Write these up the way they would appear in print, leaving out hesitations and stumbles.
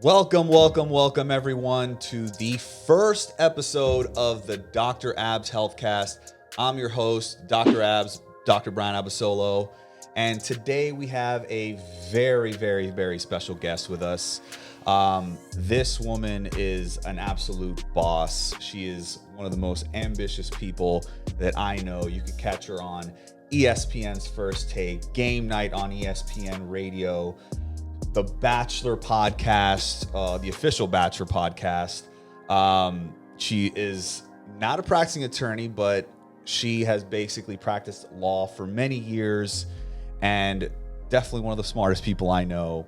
Welcome, everyone, to the first episode of the Dr. Abs Healthcast. I'm your host, Dr. Abs, Dr. Bryan Abasolo, and today we have a very special guest with us. This woman is an absolute boss. She is one of the most ambitious people that I know. You could catch her on ESPN's First Take, Game Night on ESPN Radio, the Bachelor podcast, the official Bachelor podcast. She is not a practicing attorney, but she has basically practiced law for many years and definitely one of the smartest people I know.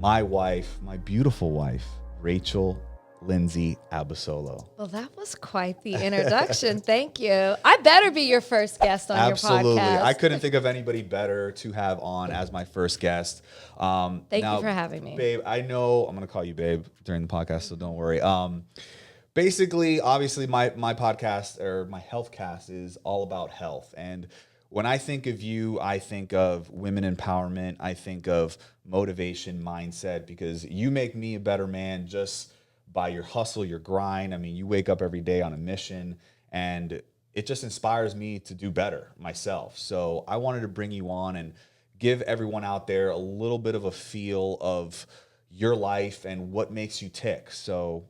My wife, my beautiful wife, Rachel Lindsay Abasolo. Well, that was quite the introduction. Thank you. I better be your first guest on your podcast. Absolutely. I couldn't think of anybody better to have on as my first guest. Thank you for having me. Babe, I know I'm going to call you babe during the podcast, so don't worry. Basically, obviously, my podcast or my healthcast is all about health. And when I think of you, I think of women empowerment. I think of motivation, mindset, because you make me a better man just by your hustle, your grind. I mean, you wake up every day on a mission, and it just inspires me to do better myself. So I wanted to bring you on and give everyone out there a little bit of a feel of your life and what makes you tick. So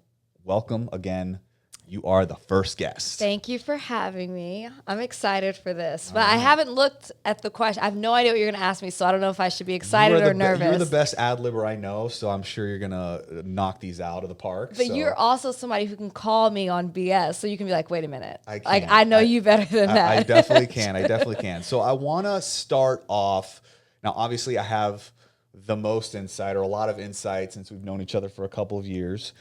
welcome again. You are the first guest. Thank you for having me. I'm excited for this, but I haven't looked at the question. I have no idea what you're going to ask me, so I don't know if I should be excited or nervous. You're the best ad-libber I know, so I'm sure you're going to knock these out of the park. But you're also somebody who can call me on BS, so you can be like, wait a minute. I know you better than that. I definitely can. So I want to start off. Now, obviously, I have the most insight or a lot of insight since we've known each other for a couple of years.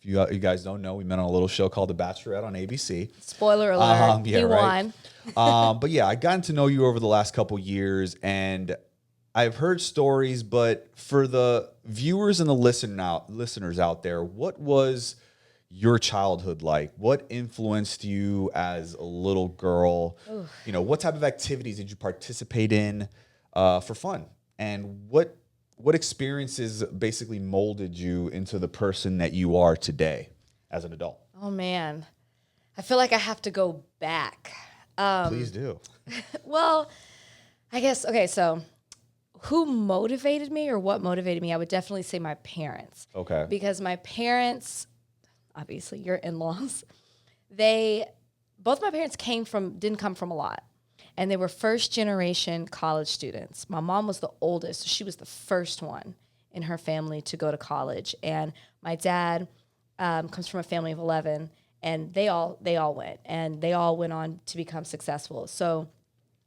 If you guys don't know, we met on a little show called The Bachelorette on ABC. Spoiler alert, he won. But yeah, I gotten to know you over the last couple years, and I've heard stories, but for the viewers and the listeners out there, what was your childhood like? What influenced you as a little girl? Oof. You know, what type of activities did you participate in for fun? And what experiences basically molded you into the person that you are today as an adult? Oh, man. I feel like I have to go back. Please do. Well, I guess, okay, so who motivated me or what motivated me? I would definitely say my parents. Okay. Because my parents, obviously your in-laws, both my parents didn't come from a lot. And they were first-generation college students. My mom was the oldest, so she was the first one in her family to go to college. And my dad comes from a family of 11, and they all went, and they all went on to become successful. So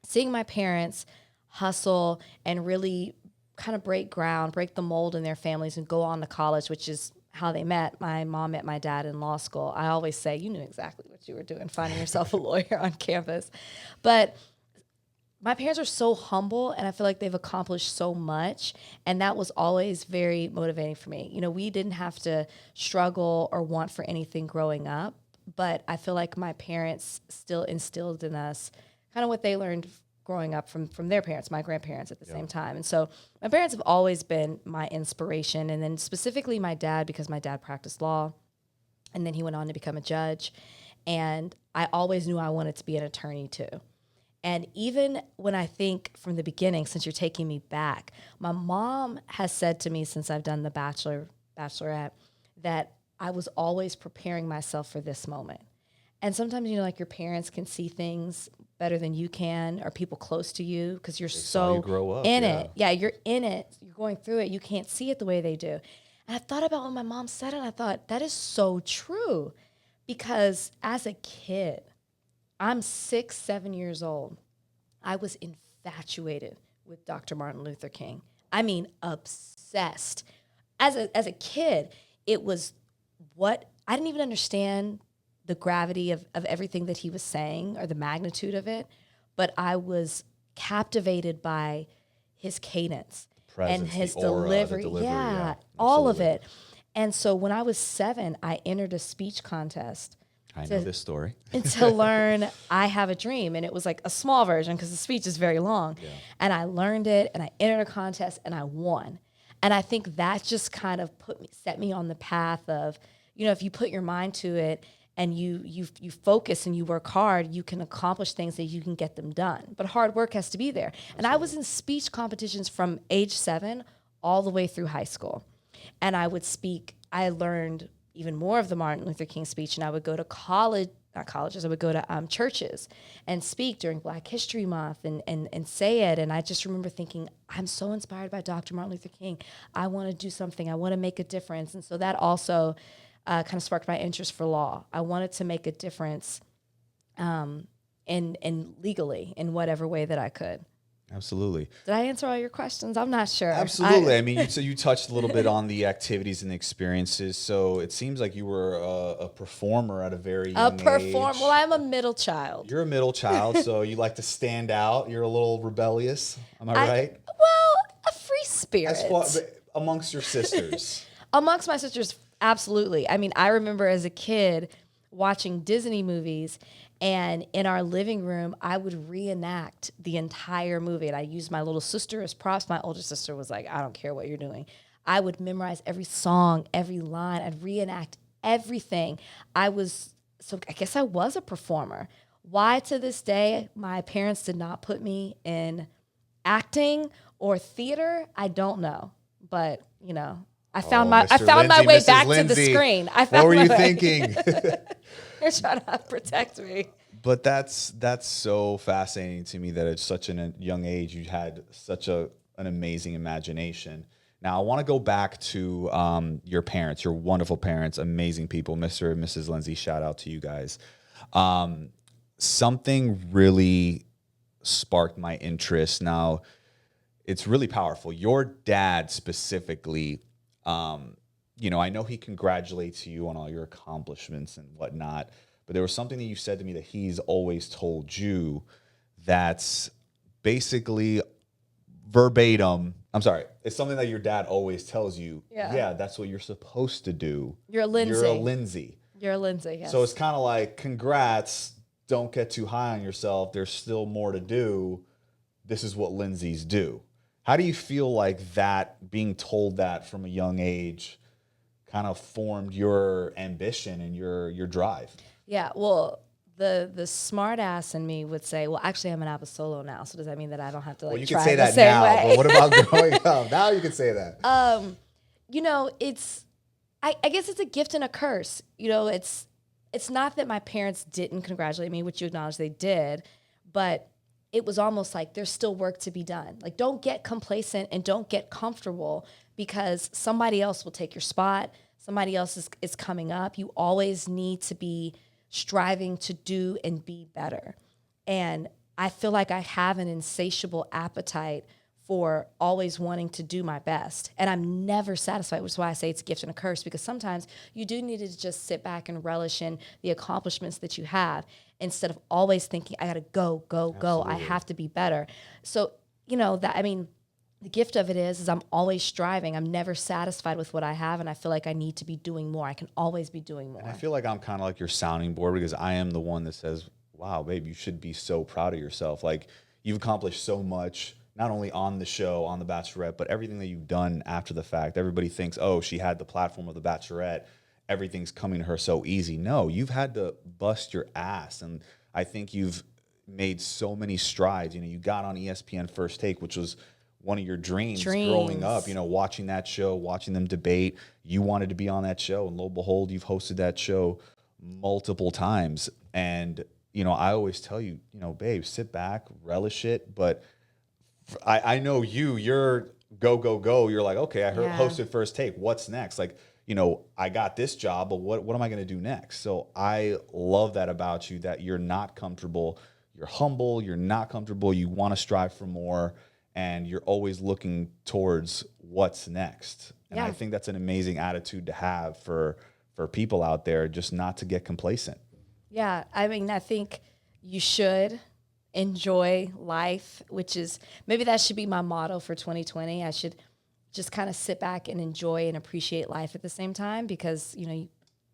seeing my parents hustle and really kind of break the mold in their families and go on to college, which is how they met. My mom met my dad in law school. I always say, you knew exactly what you were doing, finding yourself a lawyer on campus. But my parents are so humble, and I feel like they've accomplished so much, and that was always very motivating for me. You know, we didn't have to struggle or want for anything growing up, but I feel like my parents still instilled in us kind of what they learned growing up from their parents, my grandparents at the same time. And so my parents have always been my inspiration, and then specifically my dad, because my dad practiced law, and then he went on to become a judge, and I always knew I wanted to be an attorney too. And even when I think from the beginning, since you're taking me back, my mom has said to me since I've done the Bachelorette, that I was always preparing myself for this moment. And sometimes, you know, like your parents can see things better than you can, or people close to you, because you're so in it. Yeah, you're in it. You're going through it. You can't see it the way they do. And I thought about when my mom said it, and I thought, that is so true. Because as a kid, I'm 6-7 years old. I was infatuated with Dr. Martin Luther King. I mean, obsessed. As a kid, it was what I didn't even understand the gravity of everything that he was saying or the magnitude of it, but I was captivated by his cadence and his delivery. Yeah, all of it. And so when I was 7, I entered a speech contest. I know this story. To learn I Have a Dream. And it was like a small version because the speech is very long. Yeah. And I learned it, and I entered a contest, and I won. And I think that just kind of set me on the path of, if you put your mind to it and you focus and you work hard, you can accomplish things that you can get them done. But hard work has to be there. Absolutely. And I was in speech competitions from age 7 all the way through high school. And I would speak. I learned even more of the Martin Luther King speech, and I would go to not colleges, I would go to churches and speak during Black History Month and say it. And I just remember thinking, I'm so inspired by Dr. Martin Luther King. I want to do something. I want to make a difference. And so that also kind of sparked my interest for law. I wanted to make a difference in legally in whatever way that I could. Absolutely. Did I answer all your questions? I'm not sure. Absolutely. I mean, you touched a little bit on the activities and experiences. So it seems like you were a performer at a very young age. Well, I'm a middle child. You're a middle child, so you like to stand out. You're a little rebellious. Am I right? Well, a free spirit. Amongst your sisters. Amongst my sisters, absolutely. I mean, I remember as a kid watching Disney movies, and in our living room, I would reenact the entire movie. And I used my little sister as props. My older sister was like, I don't care what you're doing. I would memorize every song, every line. I'd reenact everything. I guess I was a performer. Why to this day my parents did not put me in acting or theater, I don't know. But, I found my way Mrs. back Lindsay. to the screen. What were you thinking? They're trying to protect me. But that's so fascinating to me that at such a young age you had such an amazing imagination. Now I want to go back to your parents, your wonderful parents, amazing people, Mr. and Mrs. Lindsay. Shout out to you guys. Something really sparked my interest. Now it's really powerful. Your dad specifically. I know he congratulates you on all your accomplishments and whatnot, but there was something that you said to me that he's always told you that's basically verbatim. I'm sorry. It's something that your dad always tells you. Yeah, that's what you're supposed to do. You're a Lindsay. You're a Lindsay, yes. So it's kind of like, congrats, don't get too high on yourself. There's still more to do. This is what Lindsays do. How do you feel like that, being told that from a young age, kind of formed your ambition and your drive? Yeah, well, the smart ass in me would say, well, actually, I'm an Abasolo now, so does that mean that I don't have to you try can say the that same now, way? But what about growing up? Now you can say that. I guess it's a gift and a curse. It's not that my parents didn't congratulate me, which you acknowledge they did, but it was almost like there's still work to be done. Like, don't get complacent and don't get comfortable because somebody else will take your spot. Somebody else is coming up. You always need to be striving to do and be better. And I feel like I have an insatiable appetite for always wanting to do my best. And I'm never satisfied, which is why I say it's a gift and a curse, because sometimes you do need to just sit back and relish in the accomplishments that you have instead of always thinking, I gotta go. Absolutely. I have to be better. So, the gift of it is I'm always striving. I'm never satisfied with what I have, and I feel like I need to be doing more. I can always be doing more. And I feel like I'm kind of like your sounding board, because I am the one that says, wow, babe, you should be so proud of yourself. Like, you've accomplished so much, not only on the show, on The Bachelorette, but everything that you've done after the fact. Everybody thinks, oh, she had the platform of The Bachelorette, everything's coming to her so easy. No, you've had to bust your ass, and I think you've made so many strides. You got on ESPN First Take, which was one of your dreams growing up, watching that show, watching them debate. You wanted to be on that show, and lo and behold, you've hosted that show multiple times. And, I always tell you, babe, sit back, relish it. But I know you're go. You're like, okay, I hosted First Take. What's next? Like, I got this job, but what am I going to do next? So I love that about you, that you're not comfortable. You're humble. You're not comfortable. You want to strive for more. And you're always looking towards what's next. And I think that's an amazing attitude to have for people out there, just not to get complacent. Yeah, I mean, I think you should enjoy life, which is, maybe that should be my motto for 2020. I should just kind of sit back and enjoy and appreciate life at the same time, because,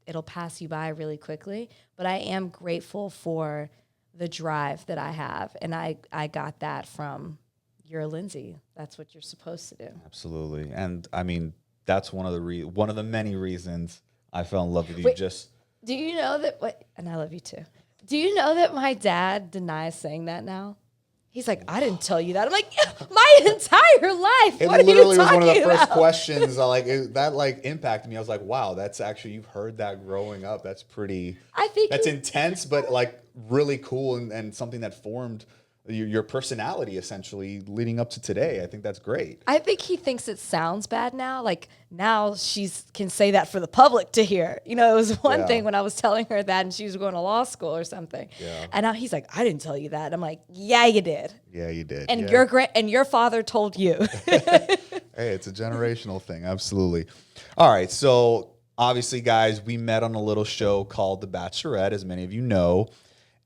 it'll pass you by really quickly. But I am grateful for the drive that I have. And I got that from you're a Lindsay. That's what you're supposed to do. Absolutely. And I mean, that's one of the many reasons I fell in love with you. Wait, do you know that? And I love you too. Do you know that my dad denies saying that now? He's like, I didn't tell you that. I'm like, my entire life. It what literally are you was one of the talking first about? questions that impacted me. I was like, wow, that's actually, you've heard that growing up. That's pretty, I think that's intense, but like really cool and something that formed your personality essentially leading up to today. I think that's great. I think he thinks it sounds bad now. Like now she can say that for the public to hear. You know, it was one thing when I was telling her that and she was going to law school or something. Yeah. And now he's like, I didn't tell you that. And I'm like, yeah, you did. Yeah, you did. And yeah. your father told you. Hey, it's a generational thing. Absolutely. All right. So obviously, guys, we met on a little show called The Bachelorette, as many of you know.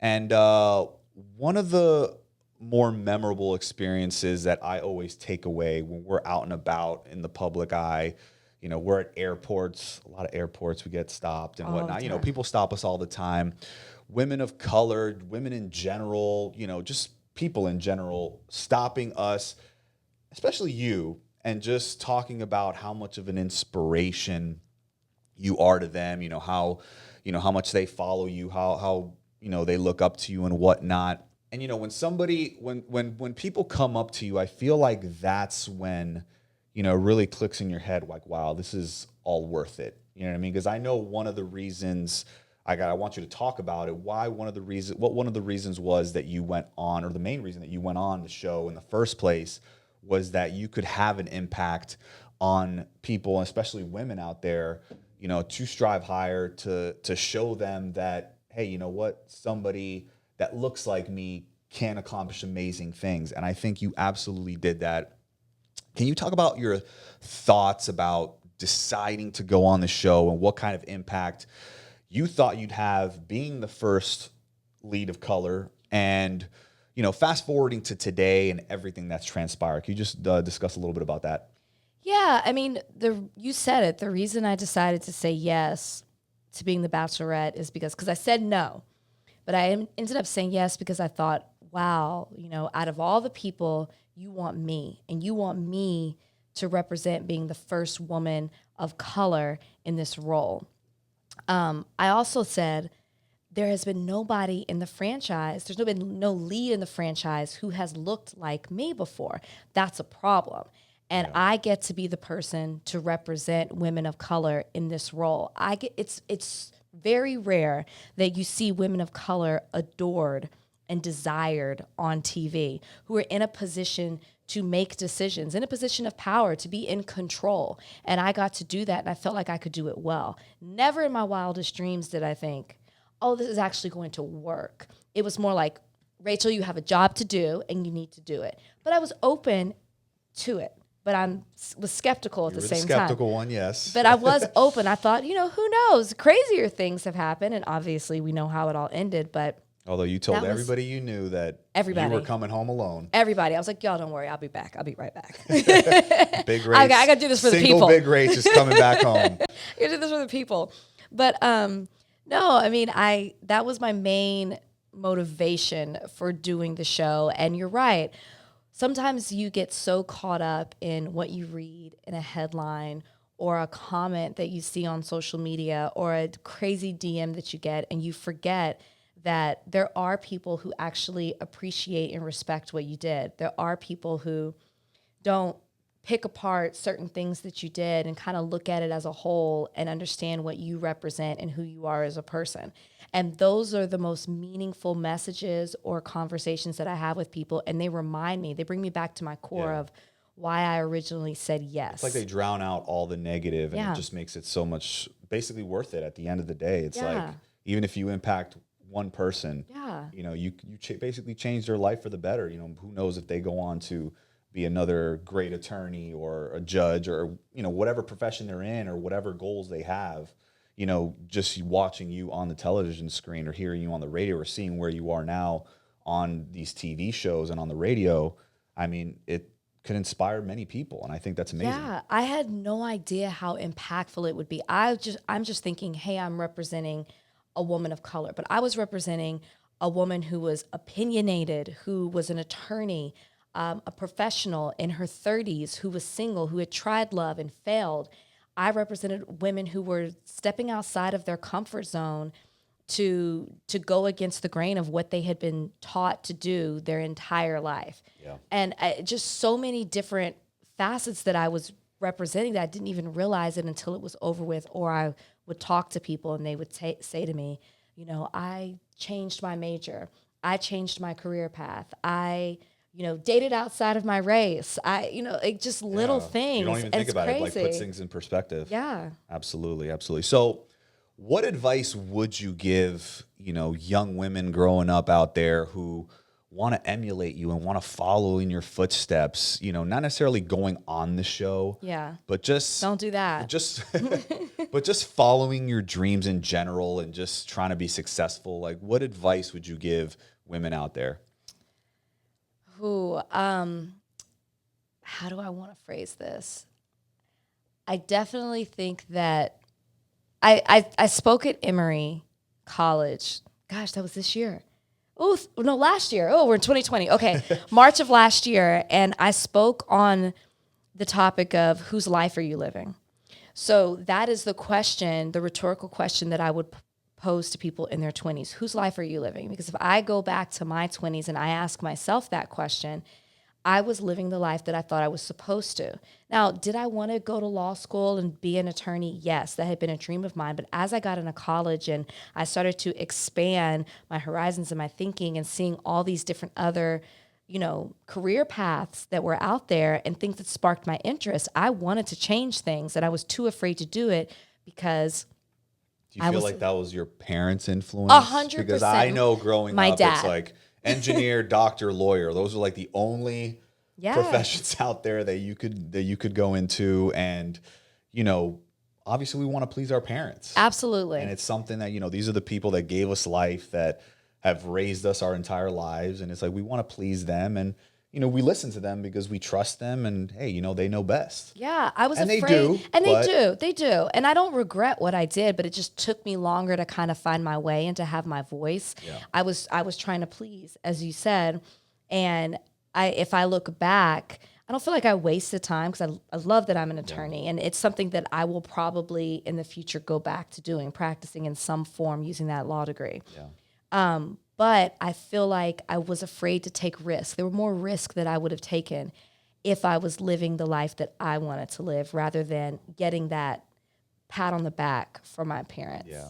And one of the more memorable experiences that I always take away when we're out and about in the public eye, you know, we're at airports, a lot of airports, we get stopped and whatnot. You know, people stop us all the time. Women of color, women in general, you know, just people in general stopping us, especially you, and just talking about how much of an inspiration you are to them, you know, how much they follow you, how you know, they look up to you and whatnot. And, you know, when people come up to you, I feel like that's when, you know, it really clicks in your head, like, wow, this is all worth it. You know what I mean? Because I know one of the reasons I want you to talk about it. What one of the reasons was that you went on, or the main reason that you went on the show in the first place was that you could have an impact on people, especially women out there, you know, to strive higher, to show them that, hey, you know what, somebody that looks like me can accomplish amazing things. And I think you absolutely did that. Can you talk about your thoughts about deciding to go on the show and what kind of impact you thought you'd have being the first lead of color and, you know, fast forwarding to today and everything that's transpired? Can you just discuss a little bit about that? Yeah, I mean, you said it. The reason I decided to say yes to being the Bachelorette is because I said no. But I ended up saying yes because I thought, wow, you know, out of all the people, you want me. And you want me to represent being the first woman of color in this role. I also said there has been nobody in the franchise, there's been no lead in the franchise who has looked like me before. That's a problem. And I get to be the person to represent women of color in this role. It's very rare that you see women of color adored and desired on TV, who are in a position to make decisions, in a position of power, to be in control. And I got to do that, and I felt like I could do it well. Never in my wildest dreams did I think, oh, this is actually going to work. It was more like, Rachel, you have a job to do, and you need to do it. But I was open to it. But I was skeptical at the same time. Skeptical one, yes. But I was open. I thought, you know, who knows? Crazier things have happened. And obviously we know how it all ended. But although you told everybody you knew that you were coming home alone. Everybody. I was like, y'all don't worry. I'll be back. I'll be right back. Big Rach. I got to do this for the people. Single Big Rach is coming back home. I got to do this for the people. But no, I mean, that was my main motivation for doing the show. And you're right. Sometimes you get so caught up in what you read in a headline or a comment that you see on social media or a crazy DM that you get, and you forget that there are people who actually appreciate and respect what you did. There are people who don't pick apart certain things that you did and kind of look at it as a whole and understand what you represent and who you are as a person. And those are the most meaningful messages or conversations that I have with people. And they remind me, they bring me back to my core of why I originally said yes. It's like they drown out all the negative and it just makes it so much basically worth it at the end of the day. It's like, even if you impact one person, you know, you basically change their life for the better. You know, who knows if they go on to be another great attorney or a judge or, you know, whatever profession they're in or whatever goals they have. You know, just watching you on the television screen or hearing you on the radio or seeing where you are now on these TV shows and on the radio, I mean, it could inspire many people. And I think that's amazing. Yeah, I had no idea how impactful it would be. I'm just thinking, hey, I'm representing a woman of color. But I was representing a woman who was opinionated, who was an attorney, a professional in her 30s who was single, who had tried love and failed. I represented women who were stepping outside of their comfort zone to go against the grain of what they had been taught to do their entire life. Yeah. And just so many different facets that I was representing that I didn't even realize it until it was over with, or I would talk to people and they would say to me, you know, I changed my major. I changed my career path. I, you know, dated outside of my race. Like just little things. You don't even think about crazy. it, like puts things in perspective. Yeah. Absolutely, absolutely. So what advice would you give, you know, young women growing up out there who want to emulate you and want to follow in your footsteps, you know, not necessarily going on the show, but just don't do that. But just following your dreams in general and just trying to be successful. Like, what advice would you give women out there? How do I want to phrase this? I definitely think that I spoke at Emory College. Gosh, that was this year. Oh, no, last year. Oh, we're in 2020. Okay. March of last year. And I spoke on the topic of whose life are you living? So that is the question, the rhetorical question that I would pose to people in their 20s. Whose life are you living? Because if I go back to my 20s and I ask myself that question, I was living the life that I thought I was supposed to. Now, did I want to go to law school and be an attorney? Yes, that had been a dream of mine. But as I got into college and I started to expand my horizons and my thinking and seeing all these different other, you know, career paths that were out there and things that sparked my interest, I wanted to change things and I was too afraid to do it because do you feel like that was your parents' influence? 100%. Because I know growing my up, dad. It's like engineer, doctor, lawyer. Those are like the only professions out there that you could go into. And, you know, obviously we want to please our parents. Absolutely. And it's something that, you know, these are the people that gave us life, that have raised us our entire lives. And it's like, we want to please them. And, you know, we listen to them because we trust them and, hey, you know, they know best. Yeah, I was afraid. They do. And I don't regret what I did, but it just took me longer to kind of find my way and to have my voice. Yeah. I was trying to please, as you said. And if I look back, I don't feel like I wasted time because I love that I'm an attorney. And it's something that I will probably in the future go back to doing, practicing in some form using that law degree. Yeah. But I feel like I was afraid to take risks. There were more risks that I would have taken if I was living the life that I wanted to live rather than getting that pat on the back from my parents. Yeah.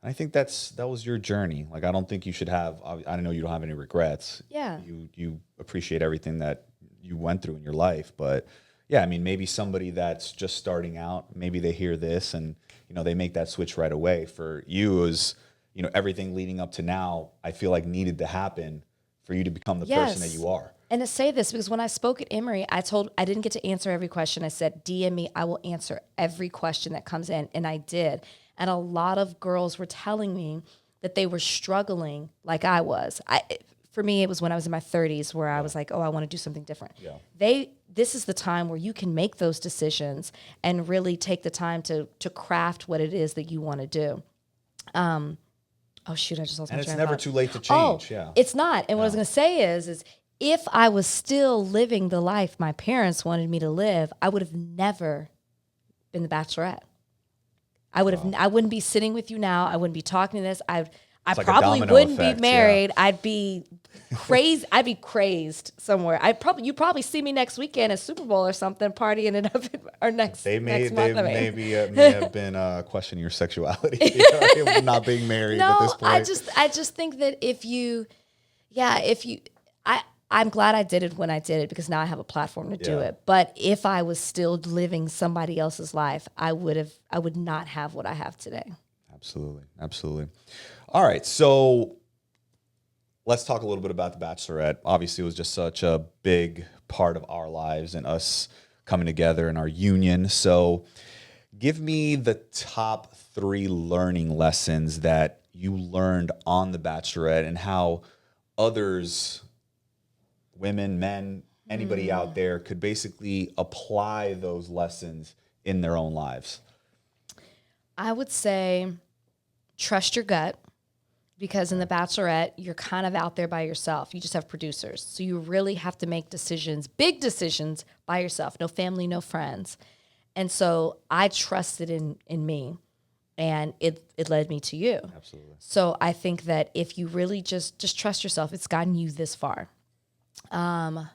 I think that was your journey. Like, I don't think you should have, I know you don't have any regrets. Yeah. You appreciate everything that you went through in your life. But yeah, I mean, maybe somebody that's just starting out, maybe they hear this and, you know, they make that switch right away. For you, it was, you know, everything leading up to now, I feel like needed to happen for you to become the person that you are. And to say this, because when I spoke at Emory, I didn't get to answer every question. I said, DM me, I will answer every question that comes in. And I did. And a lot of girls were telling me that they were struggling like I was. For me, it was when I was in my 30s where I was like, oh, I want to do something different. Yeah. This is the time where you can make those decisions and really take the time to craft what it is that you want to do. Oh, shoot, I just lost my train of thought. And it's never too late to change. Yeah. It's not. And what I was going to say is if I was still living the life my parents wanted me to live, I would have never been the Bachelorette. I wouldn't be sitting with you now. I wouldn't be talking to this. I probably wouldn't be married. Yeah. I'd be crazy. I'd be crazed somewhere. You probably see me next weekend at Super Bowl or something, partying it up or next month. May have been questioning your sexuality, not being married at this point. I just think that I'm glad I did it when I did it because now I have a platform to do it. But if I was still living somebody else's life, I would not have what I have today. Absolutely. Absolutely. All right. So let's talk a little bit about The Bachelorette. Obviously, it was just such a big part of our lives and us coming together in our union. So give me the top 3 learning lessons that you learned on The Bachelorette and how others, women, men, anybody out there could basically apply those lessons in their own lives. I would say trust your gut Because in The Bachelorette, you're kind of out there by yourself. You just have producers. So you really have to make decisions, big decisions by yourself. No family, no friends. And so I trusted in me, and it led me to you. Absolutely. So I think that if you really just trust yourself, it's gotten you this far. I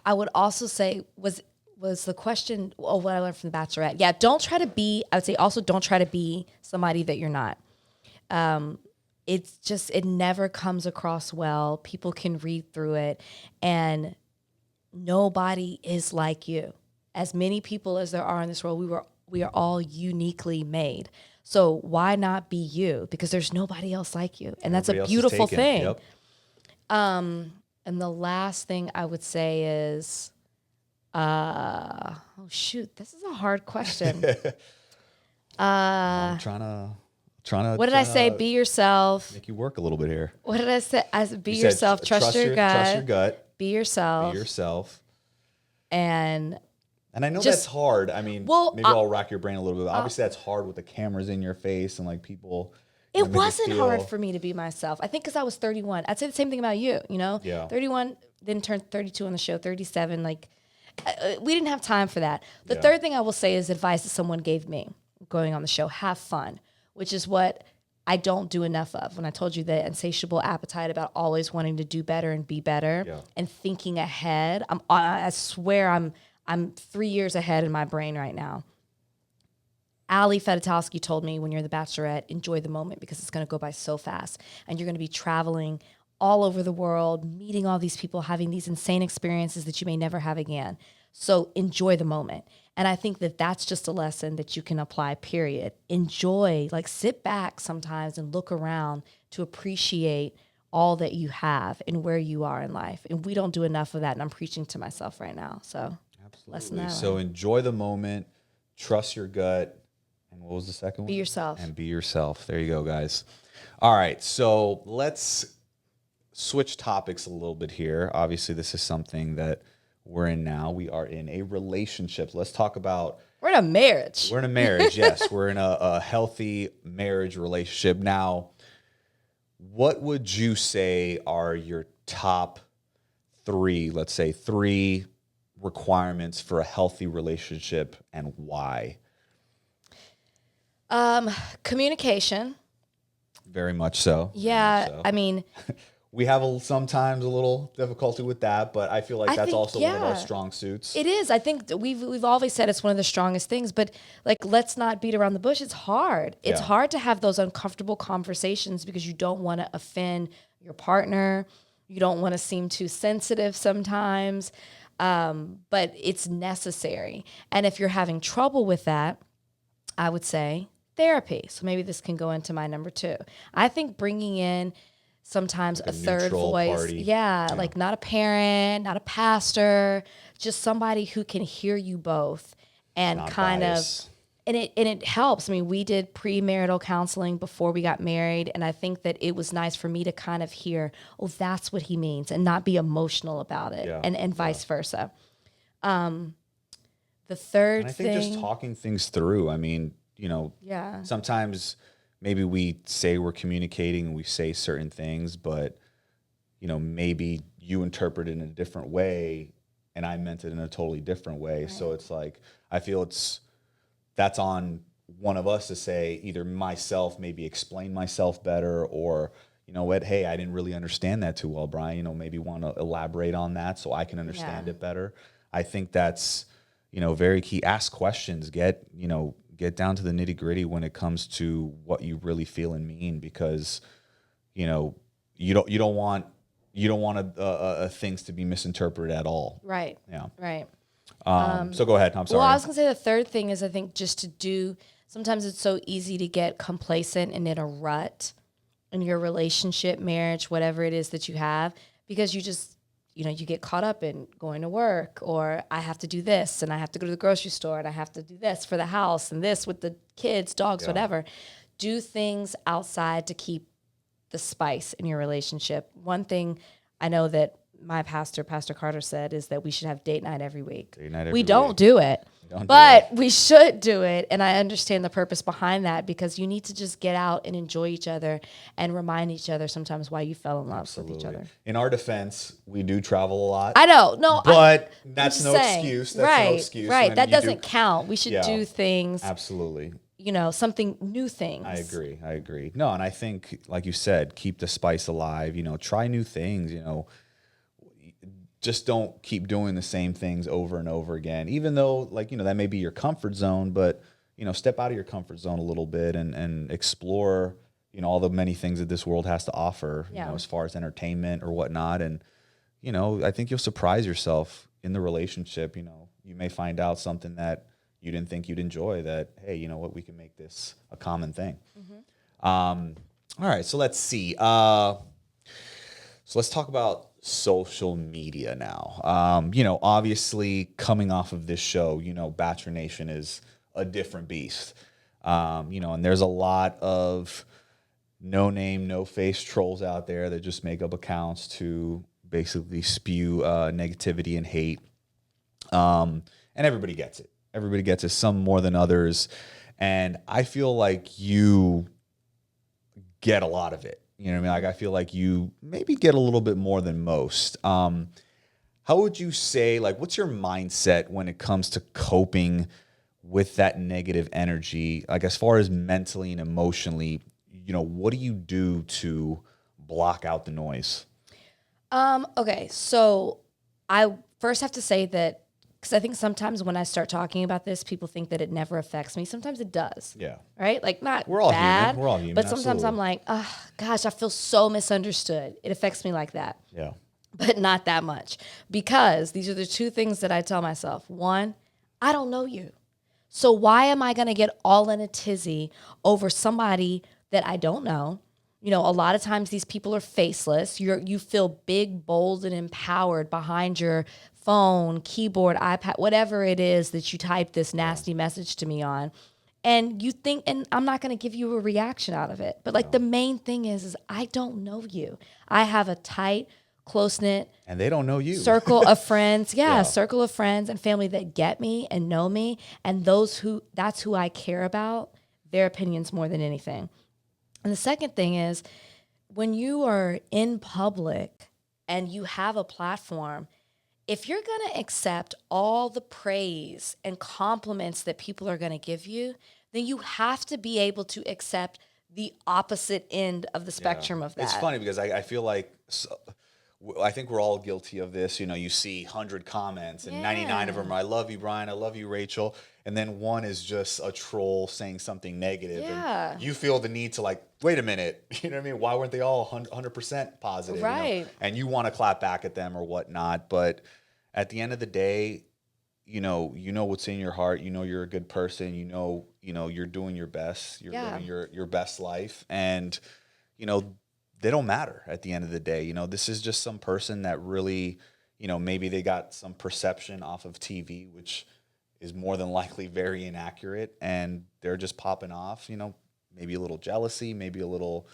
would also say, was the question, what I learned from The Bachelorette. Yeah, I would say also don't try to be somebody that you're not. It never comes across well. People can read through it, and nobody is like you. As many people as there are in this world, we are all uniquely made. So why not be you? Because there's nobody else like you, and that's a beautiful thing. Yep. And the last thing I would say is, oh shoot, this is a hard question. I'm trying to. What did I say? Be yourself. Make you work a little bit here. What did I say? Be yourself. Trust your gut. Trust your gut. Be yourself. Be yourself. And I know that's hard. I mean, maybe I'll rack your brain a little bit. Obviously, that's hard with the cameras in your face and like people. It wasn't hard for me to be myself. I think because I was 31. I'd say the same thing about you. Yeah. 31, then turned 32 on the show. 37. Like, we didn't have time for that. The third thing I will say is advice that someone gave me going on the show: have fun, which is what I don't do enough of. When I told you the insatiable appetite about always wanting to do better and be better and thinking ahead, I swear I'm 3 years ahead in my brain right now. Ali Fedotowsky told me, when you're the Bachelorette, enjoy the moment because it's going to go by so fast. And you're going to be traveling all over the world, meeting all these people, having these insane experiences that you may never have again. So enjoy the moment. And I think that that's just a lesson that you can apply, period. Enjoy, like sit back sometimes and look around to appreciate all that you have and where you are in life. And we don't do enough of that. And I'm preaching to myself right now. So absolutely. So enjoy the moment, trust your gut. And what was the second one? Be yourself. And be yourself. There you go, guys. All right. So let's switch topics a little bit here. Obviously, this is something that we're in now. We are in a relationship. Let's talk about... We're in a marriage. We're in a marriage, yes. We're in a healthy marriage relationship. Now, what would you say are your top three, let's say three requirements for a healthy relationship, and why? Communication. Very much so. Yeah, much so. I mean... We have sometimes a little difficulty with that, but I feel like that's also one of our strong suits. It is. I think we've always said it's one of the strongest things, but like, let's not beat around the bush. It's hard. It's hard to have those uncomfortable conversations because you don't want to offend your partner. You don't want to seem too sensitive sometimes, but it's necessary. And if you're having trouble with that, I would say therapy. So maybe this can go into my number 2. I think bringing in sometimes like a third voice. Yeah, like not a parent, not a pastor, just somebody who can hear you both and not kind bias. And it helps. I mean, we did premarital counseling before we got married, and I think that it was nice for me to kind of hear, oh, that's what he means, and not be emotional about it, and vice versa. The third and I think just talking things through. I mean, sometimes maybe we say we're communicating and we say certain things, but, maybe you interpret it in a different way and I meant it in a totally different way. Right. So it's like, I feel that's on one of us to say, either myself, maybe explain myself better, or, you know what, hey, I didn't really understand that too well, Brian, maybe want to elaborate on that so I can understand it better. I think that's, very key. Ask questions, get down to the nitty gritty when it comes to what you really feel and mean, because, you don't want things to be misinterpreted at all. Right. Yeah. Right. So go ahead. I'm sorry. Well, I was gonna say the third thing is, I think, just to do. Sometimes it's so easy to get complacent and in a rut in your relationship, marriage, whatever it is that you have, because you just, you get caught up in going to work, or I have to do this, and I have to go to the grocery store, and I have to do this for the house, and this with the kids, dogs, whatever. Do things outside to keep the spice in your relationship. One thing I know that my pastor, Pastor Carter, said is that we should have date night every week. We don't do it. Don't do But we should do it, and I understand the purpose behind that because you need to just get out and enjoy each other and remind each other sometimes why you fell in love with each other. In our defense, we do travel a lot. I know, no, but I'm that's just no saying. excuse. That's no excuse. Right. When That you doesn't count. We should do things, Absolutely. something new things. I agree. No, and I think, like you said, keep the spice alive. Try new things. Just don't keep doing the same things over and over again, even though that may be your comfort zone, but step out of your comfort zone a little bit and explore, all the many things that this world has to offer, as far as entertainment or whatnot. And, I think you'll surprise yourself in the relationship. You may find out something that you didn't think you'd enjoy that, hey, you know what, we can make this a common thing. All right. So let's see. So let's talk about social media now. Obviously coming off of this show, Bachelor Nation is a different beast. And there's a lot of no name, no face trolls out there that just make up accounts to basically spew negativity and hate. And everybody gets it. Everybody gets it, some more than others. And I feel like you get a lot of it. You know what I mean? Like, I feel like you maybe get a little bit more than most. How would you say, what's your mindset when it comes to coping with that negative energy? Like, as far as mentally and emotionally, what do you do to block out the noise? Okay, so I first have to say that, because I think sometimes when I start talking about this, people think that it never affects me. Sometimes it does. Yeah. Right? Not We're all bad. Human. We're all human. But sometimes absolutely. I'm like, oh, gosh, I feel so misunderstood. It affects me like that. Yeah. But not that much. Because these are the two things that I tell myself. One, I don't know you. So why am I going to get all in a tizzy over somebody that I don't know? A lot of times these people are faceless. You feel big, bold, and empowered behind your phone, keyboard, iPad, whatever it is that you type this nasty message to me on. And you think, and I'm not going to give you a reaction out of it. But the main thing is I don't know you. I have a tight, close-knit, and they don't know you. Circle of friends. Yeah, circle of friends and family that get me and know me. And that's who I care about, their opinions more than anything. And the second thing is, when you are in public and you have a platform, if you're going to accept all the praise and compliments that people are going to give you, then you have to be able to accept the opposite end of the spectrum of that. It's funny because I feel like, I think we're all guilty of this. You see 100 comments and 99 of them are, I love you, Bryan. I love you, Rachel. And then one is just a troll saying something negative. Yeah. And you feel the need to wait a minute. You know what I mean? Why weren't they all 100% positive? Right. And you want to clap back at them or whatnot. But at the end of the day, you know what's in your heart. You're a good person. You're doing your best. You're living your best life. And, they don't matter at the end of the day. This is just some person that really, maybe they got some perception off of TV, which is more than likely very inaccurate, and they're just popping off, maybe a little jealousy, maybe a little,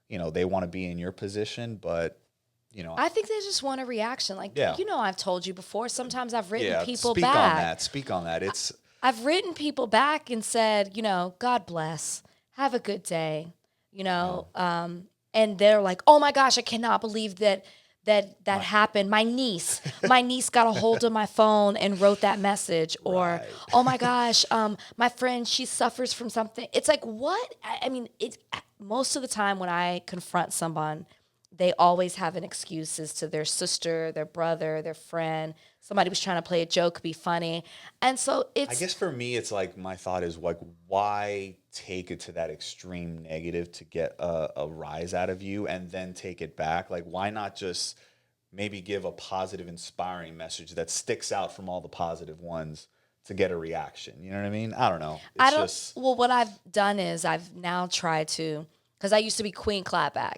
they want to be in your position, but, I think they just want a reaction. I've told you before, sometimes I've written people speak back. Speak on that. I've written people back and said, God bless, have a good day, and they're like, oh my gosh, I cannot believe that happened. My niece got a hold of my phone and wrote that message. Or, oh my gosh, my friend, she suffers from something. It's like, what? I mean, most of the time when I confront someone, they always have an excuse as to their sister, their brother, their friend. Somebody was trying to play a joke, be funny. And so I guess for me, it's my thought is why take it to that extreme negative to get a rise out of you and then take it back? Why not just maybe give a positive, inspiring message that sticks out from all the positive ones to get a reaction? You know what I mean? I don't know. Well, what I've done is I've now tried to, because I used to be Queen Clapback.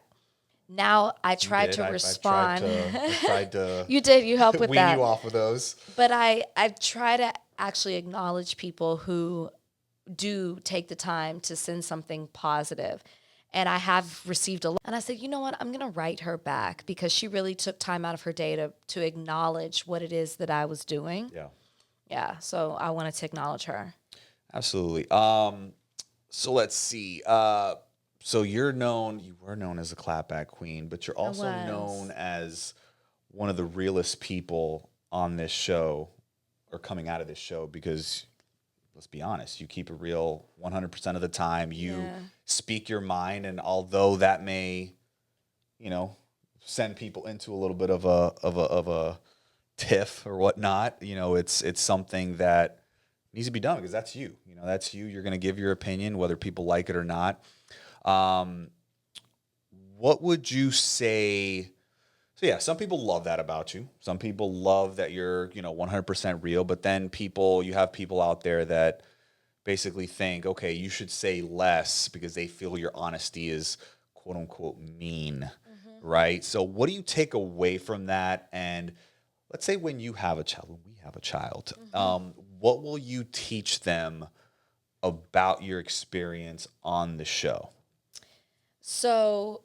Now I try to respond. I tried to. You did. You helped with wean that. you off of those. But I try to actually acknowledge people who do take the time to send something positive. And I have received a lot. And I said, you know what? I'm going to write her back because she really took time out of her day to acknowledge what it is that I was doing. Yeah. Yeah, so I wanted to acknowledge her. Absolutely. So let's see. So you were known as a clapback queen, but you're I also known was. as one of the realest people on this show or coming out of this show because let's be honest, you keep it real 100% of the time. You Yeah. speak your mind, and although that may, you know, send people into a little bit of a tiff or whatnot, it's something that needs to be done because that's you. That's you. You're going to give your opinion, whether people like it or not. Um, what would you say? So yeah, some people love that about you. Some people love that you're, 100% real. But then you have people out there that basically think, okay, you should say less because they feel your honesty is quote unquote mean, Hmm. right? So what do you take away from that? And let's say when you have a child, when we have a child, Hmm. what will you teach them about your experience on the show? So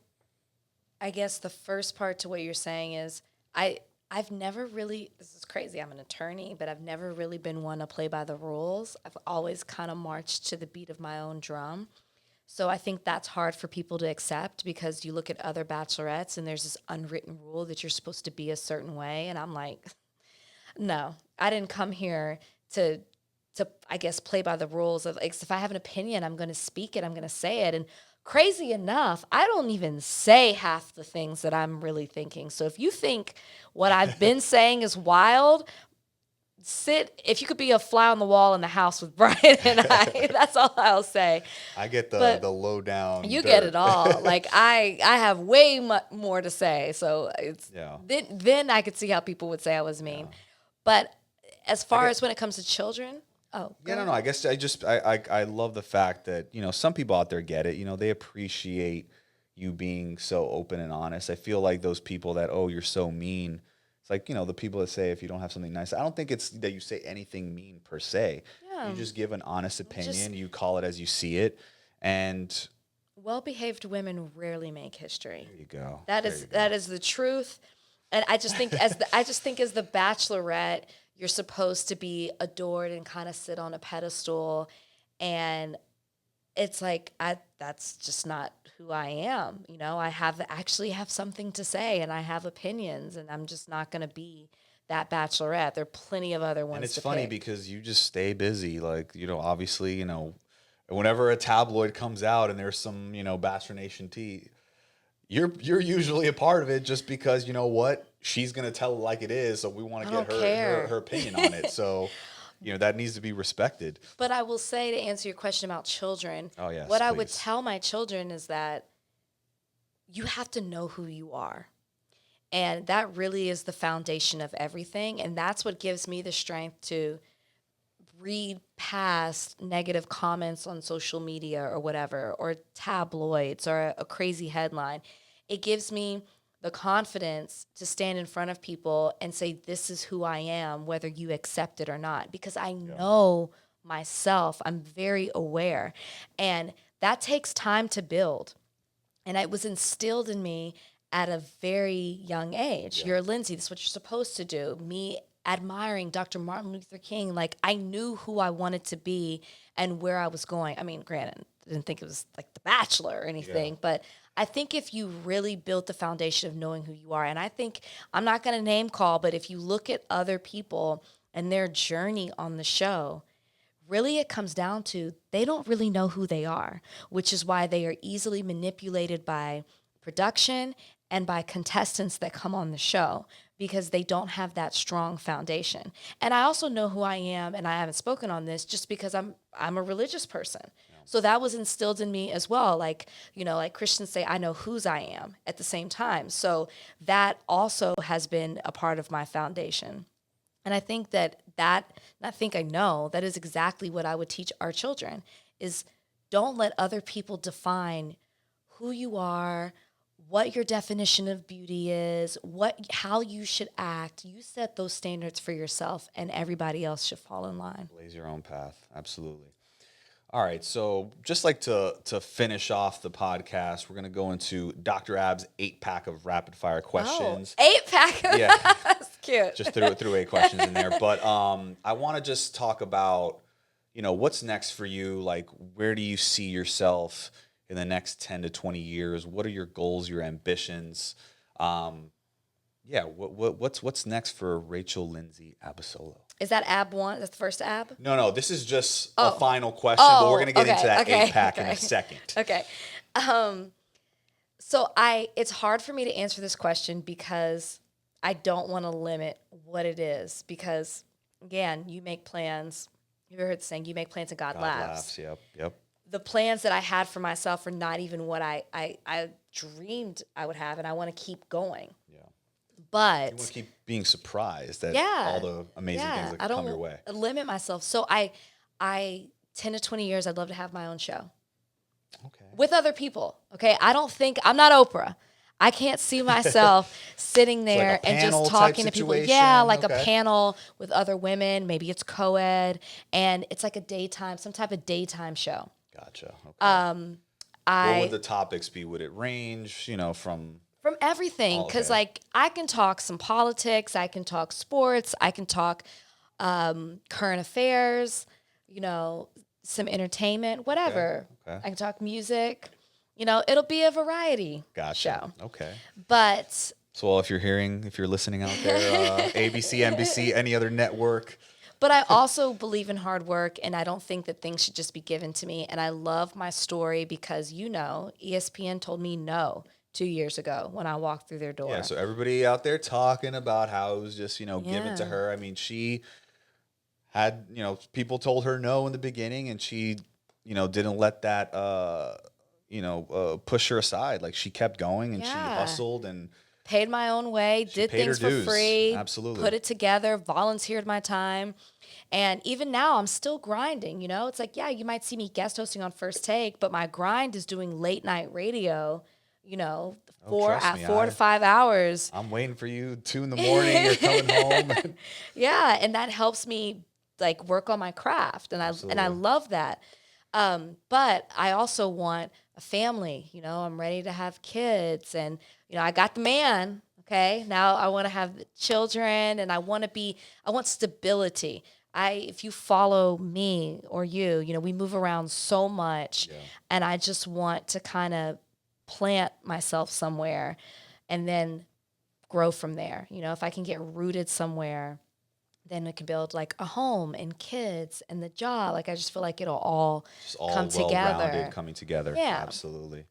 I guess the first part to what you're saying is I I've never really, this is crazy. I'm an attorney, but I've never really been one to play by the rules. I've always kind of marched to the beat of my own drum. So I think that's hard for people to accept because you look at other bachelorettes and there's this unwritten rule that you're supposed to be a certain way and I'm like, no, I didn't come here to I guess play by the rules of like, if I have an opinion, I'm going to speak it, I'm going to say it. And crazy enough, I don't even say half the things that I'm really thinking. So if you think what I've been saying is wild, if you could be a fly on the wall in the house with Brian and I, that's all I'll say. I get the But lowdown you get it dirt. all. Like I have way more to say. So it's Yeah, then I could see how people would say I was mean. yeah. But as I far get as when it comes to children, oh, go Yeah, no, ahead. no. I guess I love the fact that some people out there get it. They appreciate you being so open and honest. I feel like those people that you're so mean. It's like the people that say if you don't have something nice. I don't think it's that you say anything mean per se. You Yeah, just give an honest just opinion. You call it as you see it, and well-behaved women rarely make history. there you go. That There is you go. that is the truth. And I just think as the Bachelorette, you're supposed to be adored and kind of sit on a pedestal, and it's like that's just not who I am. I actually have something to say and I have opinions and I'm just not going to be that Bachelorette. There are plenty of other And ones it's to funny pick. because you just stay busy. Like, obviously, whenever a tabloid comes out and there's some, Bachelor Nation tea, you're usually a part of it just because you know what? She's gonna tell it like it is, so we want I to get don't her care. opinion on it. So, that needs to be respected. But I will say, to answer your question about children, Oh yes, what I would please. tell my children is that you have to know who you are. And that really is the foundation of everything. And that's what gives me the strength to read past negative comments on social media or whatever, or tabloids or a crazy headline. It gives me the confidence to stand in front of people and say, this is who I am, whether you accept it or not, because I Yeah. know myself. I'm very aware. And that takes time to build. And it was instilled in me at a very young age. Yeah. You're Lindsay, this is what you're supposed to do. Me admiring Dr. Martin Luther King, like I knew who I wanted to be and where I was going. I mean, granted, I didn't think it was like The Bachelor or Yeah. anything, but I think if you really built the foundation of knowing who you are, and I think I'm not going to name call, but if you look at other people and their journey on the show, really it comes down to they don't really know who they are, which is why they are easily manipulated by production and by contestants that come on the show because they don't have that strong foundation. And I also know who I am, and I haven't spoken on this just because I'm a religious person. So that was instilled in me as well. Like, like Christians say, I know whose I am at the same time. So that also has been a part of my foundation. And I think I know that is exactly what I would teach our children is don't let other people define who you are, what your definition of beauty is, how you should act. You set those standards for yourself and everybody else should fall in line. Blaze your own path. Absolutely. All right, so just like to finish off the podcast, we're gonna go into Dr. Ab's 8-pack of rapid fire Oh, questions. 8-pack. Yeah. Cute. Just threw 8 questions in there. But I want to just talk about, what's next for you? Like, where do you see yourself in the next 10 to 20 years? What are your goals, your ambitions? What's next for Rachel Lindsay Abasolo? Is that ab one? That's the first ab? No, this is just a final question, but we're going to get into that 8-pack in a second. Okay. It's hard for me to answer this question because I don't want to limit what it is because, again, you make plans. You've ever heard the saying, you make plans and God laughs. Yep. The plans that I had for myself are not even what I dreamed I would have, and I want to keep going. Yeah. But you want to keep being surprised at all the amazing things that come your way. I don't limit myself. So I 10 to 20 years, I'd love to have my own show. Okay. With other people. Okay. I'm not Oprah. I can't see myself sitting there and just talking to people. Yeah, like a panel with other women. Maybe it's co-ed, and it's like some type of daytime show. Gotcha. Okay. What would the topics be? Would it range, from everything? Because I can talk some politics, I can talk sports, I can talk current affairs, some entertainment, whatever. Okay. I can talk music. It'll be a variety show. Okay. But so if you're listening out there, ABC, NBC, any other network. But I also believe in hard work, and I don't think that things should just be given to me. And I love my story because, ESPN told me no 2 years ago when I walked through their door. Yeah, so everybody out there talking about how it was just, given to her. I mean, she had, people told her no in the beginning, and she, didn't let that, push her aside. Like, she kept going, and she hustled and paid my own way, did things for free, absolutely, put it together, volunteered my time. And even now, I'm still grinding, It's like, you might see me guest hosting on First Take, but my grind is doing late night radio, 4 to 5 hours. I'm waiting for you, 2 a.m. You're coming home. Yeah, and that helps me, work on my craft, and I love that. But I also want a family, I'm ready to have kids, and, I got the man, okay? Now I want to have children, and I want stability. If you follow me or you, we move around so much, and I just want to kind of plant myself somewhere and then grow from there. If I can get rooted somewhere, then I can build a home and kids and the job. I just feel like it'll all come together. Coming together. Yeah. Absolutely.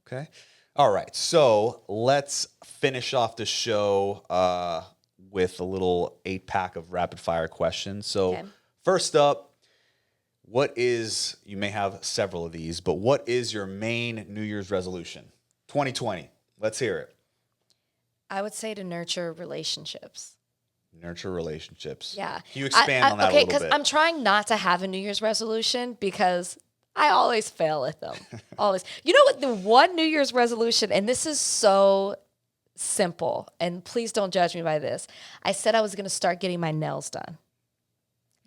Okay. All right. So let's finish off the show with a little 8-pack of rapid fire questions. So first up, you may have several of these, but what is your main New Year's resolution? 2020. Let's hear it. I would say to nurture relationships. Nurture relationships. Yeah. Can you expand on that a little bit? Okay, because I'm trying not to have a New Year's resolution because I always fail at them. Always. You know what? The one New Year's resolution, and this is so simple, and please don't judge me by this. I said I was going to start getting my nails done.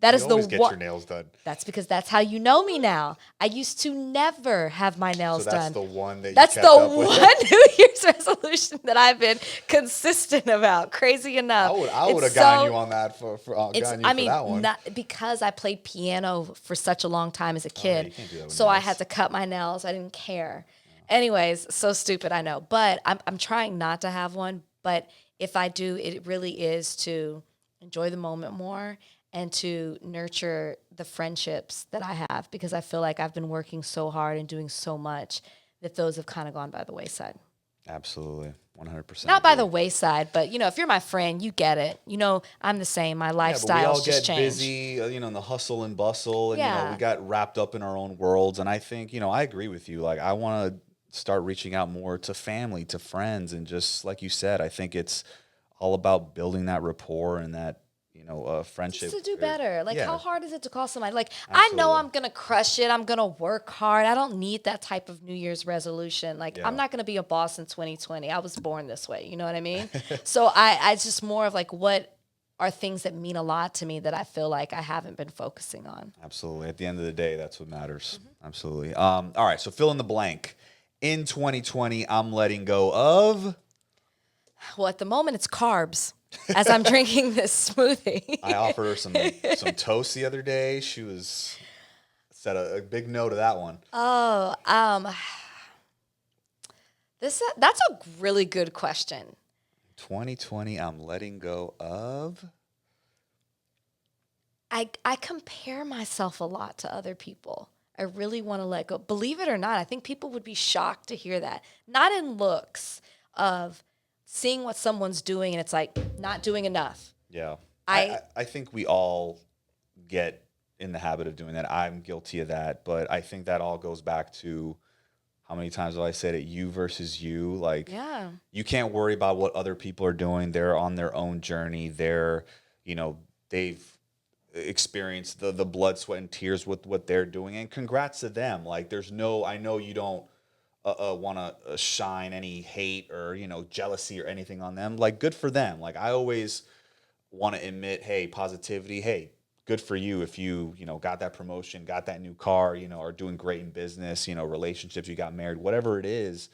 That is the one. Get your nails done. That's because that's how you know me now. I used to never have my nails done. So that's the one that you That's kept the up with. one New Year's resolution that I've been consistent about. Crazy enough. I would have gotten you on that for that one. Because I played piano for such a long time as a kid. You can't do that with so nails. I had to cut my nails. I didn't care. Anyways, so stupid, I know. But I'm trying not to have one. But if I do, it really is to enjoy the moment more and to nurture the friendships that I have, because I feel like I've been working so hard and doing so much that those have kind of gone by the wayside. Absolutely. 100%. Not by the wayside, but, if you're my friend, you get it. I'm the same. My lifestyle's just changed. We all get busy, in the hustle and bustle, and, we got wrapped up in our own worlds. And I think, I agree with you. I want to start reaching out more to family, to friends. And just like you said, I think it's all about building that rapport and that, friendship. Just to do better. How hard is it to call somebody? I know I'm going to crush it. I'm going to work hard. I don't need that type of New Year's resolution. I'm not going to be a boss in 2020. I was born this way. You know what I mean? So I just more of what are things that mean a lot to me that I feel like I haven't been focusing on. Absolutely. At the end of the day, that's what matters. Mm-hmm. Absolutely. All right. So fill in the blank. In 2020, I'm letting go of... Well, at the moment, it's carbs as I'm drinking this smoothie. I offered her some toast the other day. She was said a big no to that one. Oh, that's a really good question. 2020, I'm letting go of. I compare myself a lot to other people. I really want to let go. Believe it or not, I think people would be shocked to hear that. Not in looks of seeing what someone's doing and it's like not doing enough. Yeah. I think we all get in the habit of doing that. I'm guilty of that, but I think that all goes back to how many times have I said it, you versus you. Like, Yeah. you can't worry about what other people are doing. They're on their own journey. They've experienced the blood, sweat, and tears with what they're doing. And congrats to them. Like, I know you don't want to shine any hate or, jealousy or anything on them. Like, good for them. Like, I always want to admit, hey, positivity. Hey, good for you if you got that promotion, got that new car, are doing great in business, relationships, you got married, whatever it is.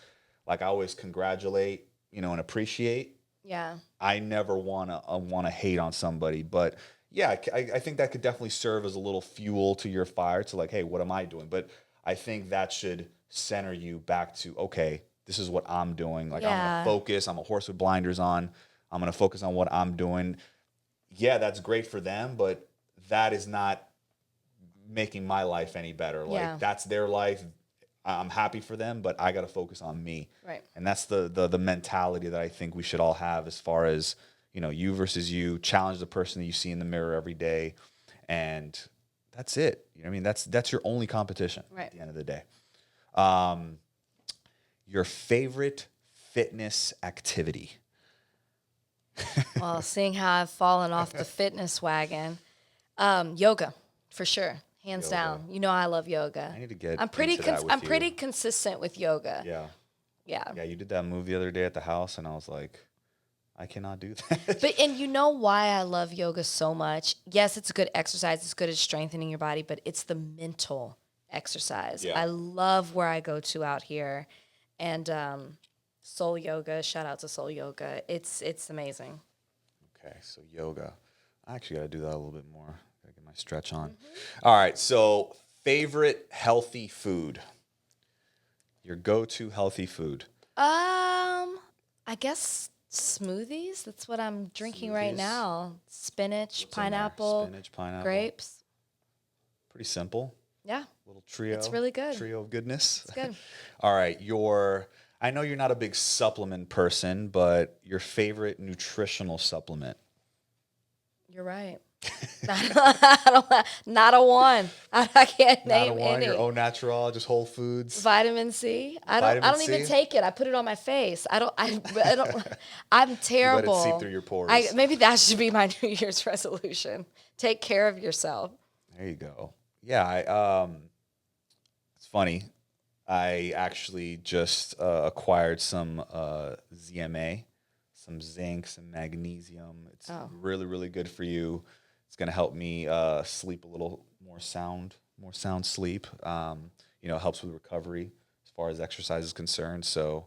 Like, I always congratulate, and appreciate. Yeah. I never want to hate on somebody, but yeah, I think that could definitely serve as a little fuel to your fire to like, hey, what am I doing? But I think that should center you back to, okay, this is what I'm doing. Like, I'm going to focus. I'm a horse with blinders on. I'm going to focus on what I'm doing. Yeah, that's great for them, but that is not making my life any better. Like, that's their life. I'm happy for them, but I got to focus on me. Right. And that's the mentality that I think we should all have as far as, you versus you. Challenge the person that you see in the mirror every day. And that's it. You know what I mean? That's your only competition at the end of the day. Your favorite fitness activity? Well, seeing how I've fallen off the fitness wagon, yoga, for sure, hands down. I love yoga. I need to get. I'm pretty. Into that with I'm you. pretty consistent with yoga. Yeah. Yeah. Yeah. You did that move the other day at the house, and I was like, I cannot do that. But you know why I love yoga so much? Yes, it's a good exercise. It's good at strengthening your body, but it's the mental exercise. Yeah. I love where I go to out here, and Soul Yoga. Shout out to Soul Yoga. It's amazing. Okay, so yoga. I actually got to do that a little bit more. Got to get my stretch on. Mm-hmm. All right, so favorite healthy food. Your go-to healthy food. I guess smoothies. That's what I'm drinking right now. Spinach, pineapple, grapes. Pretty simple. Yeah. Little trio. It's really good. Trio of goodness. It's good. All right, I know you're not a big supplement person, but your favorite nutritional supplement? You're right. Not a one. I can't name any. Your Au Natural, just Whole Foods. Vitamin C. I don't even take it. I put it on my face. I don't. I'm terrible. You let it seep through your pores. Maybe that should be my New Year's resolution. Take care of yourself. There you go. Yeah. It's funny. I actually just acquired some ZMA, some zinc, some magnesium. It's really, really good for you. It's going to help me sleep a little more sound sleep. It helps with recovery as far as exercise is concerned. So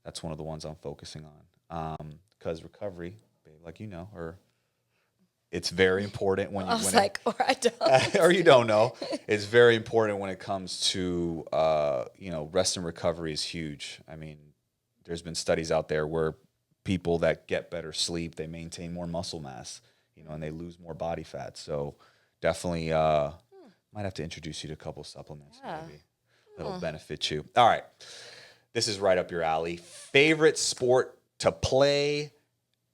that's one of the ones I'm focusing on. Because recovery, babe, like it's very important when you. I was like, or I don't. Or you don't know. It's very important when it comes to rest and recovery is huge. I mean, there's been studies out there where people that get better sleep, they maintain more muscle mass, and they lose more body fat. So definitely might have to introduce you to a couple supplements. Yeah. Maybe that'll benefit you. All right. This is right up your alley. Favorite sport to play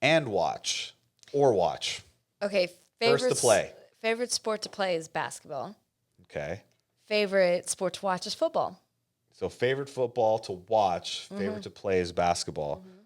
and watch or watch? Okay, first to play. Favorite sport to play is basketball. Okay. Favorite sport to watch is football. So favorite football to watch, favorite to play is basketball. Mm-hmm.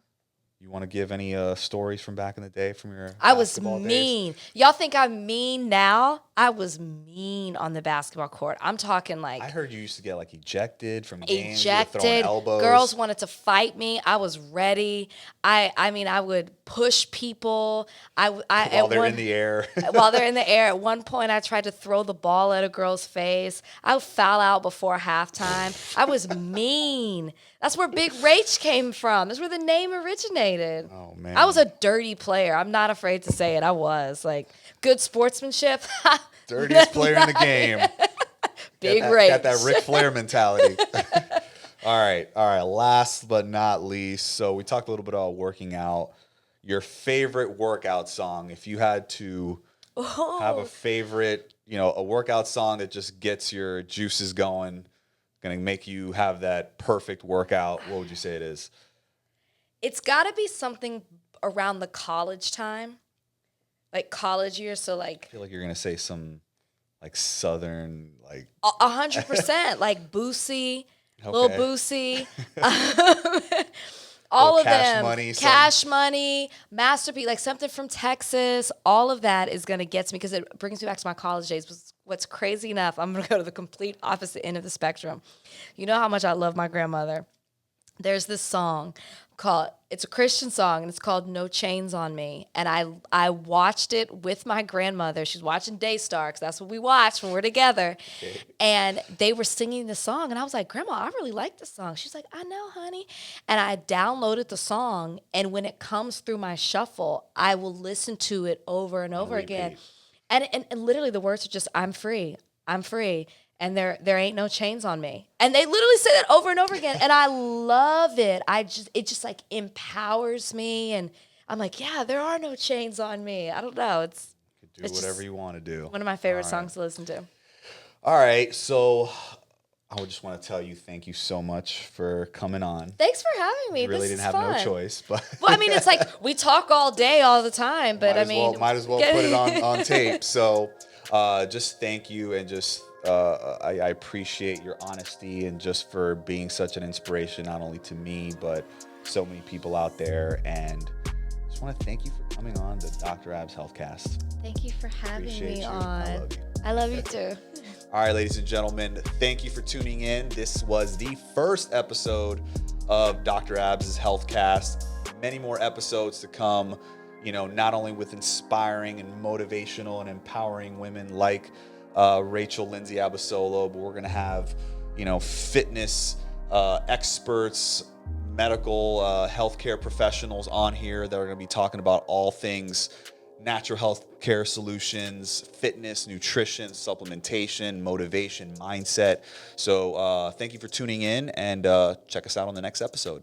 You want to give any stories from back in the day from your I was basketball mean. days? Y'all think I'm mean now? I was mean on the basketball court. I'm talking like I heard you used to get like ejected from games. Throwing elbows. Girls wanted to fight me. I was ready. I mean, I would push people. While they're in the air. While they're in the air. At one point, I tried to throw the ball at a girl's face. I would foul out before halftime. I was mean. That's where Big Rach came from. That's where the name originated. dominated. Oh, man. I was a dirty player. I'm not afraid to say it. I was like good sportsmanship. Dirtiest player in the game. Big Got that rage. Ric Flair mentality. All right. Last but not least, so we talked a little bit about working out. Your favorite workout song, if you had to have a favorite, a workout song that just gets your juices going, going to make you have that perfect workout, what would you say it is? It's got to be something around the college time, like college years. So like, I feel like you're going to say some like Southern, like 100%, like Boosie, Lil Okay. Boosie, all of Cash them, Money, Cash Money, Masterpiece, like something from Texas. All of that is gonna get to me because it brings me back to my college days. What's crazy enough, I'm gonna go to the complete opposite end of the spectrum. You know how much I love my grandmother. There's this song it's a Christian song, and it's called No Chains on Me. And I watched it with my grandmother. She's watching Daystar, because that's what we watch when we're together. Okay. And they were singing the song, and I was like, Grandma, I really like this song. She's like, I know, honey. And I downloaded the song, and when it comes through my shuffle, I will listen to it over and over again. And literally the words are just, I'm free. And there ain't no chains on me. And they literally say that over and over again. And I love it. It just like empowers me. And I'm like, yeah, there are no chains on me. I don't know. It's whatever you want to do. One of my favorite songs to listen to. All right. So I would just want to tell you thank you so much for coming on. Thanks for having me. You really didn't have no choice. But well, I mean, it's like we talk all day, all the time. But might as well put it on tape. So just thank you, and just I appreciate your honesty, and just for being such an inspiration, not only to me, but so many people out there. And just want to thank you for coming on the Dr. Abs Healthcast. Thank you for having me on. I love you. I love you too. All right, ladies and gentlemen, thank you for tuning in. This was the first episode of Dr. Abs' Healthcast. Many more episodes to come, not only with inspiring and motivational and empowering women like Rachel Lindsay Abasolo, but we're going to have, fitness experts, medical healthcare professionals on here that are going to be talking about all things natural health care solutions, fitness, nutrition, supplementation, motivation, mindset. So thank you for tuning in, and check us out on the next episode.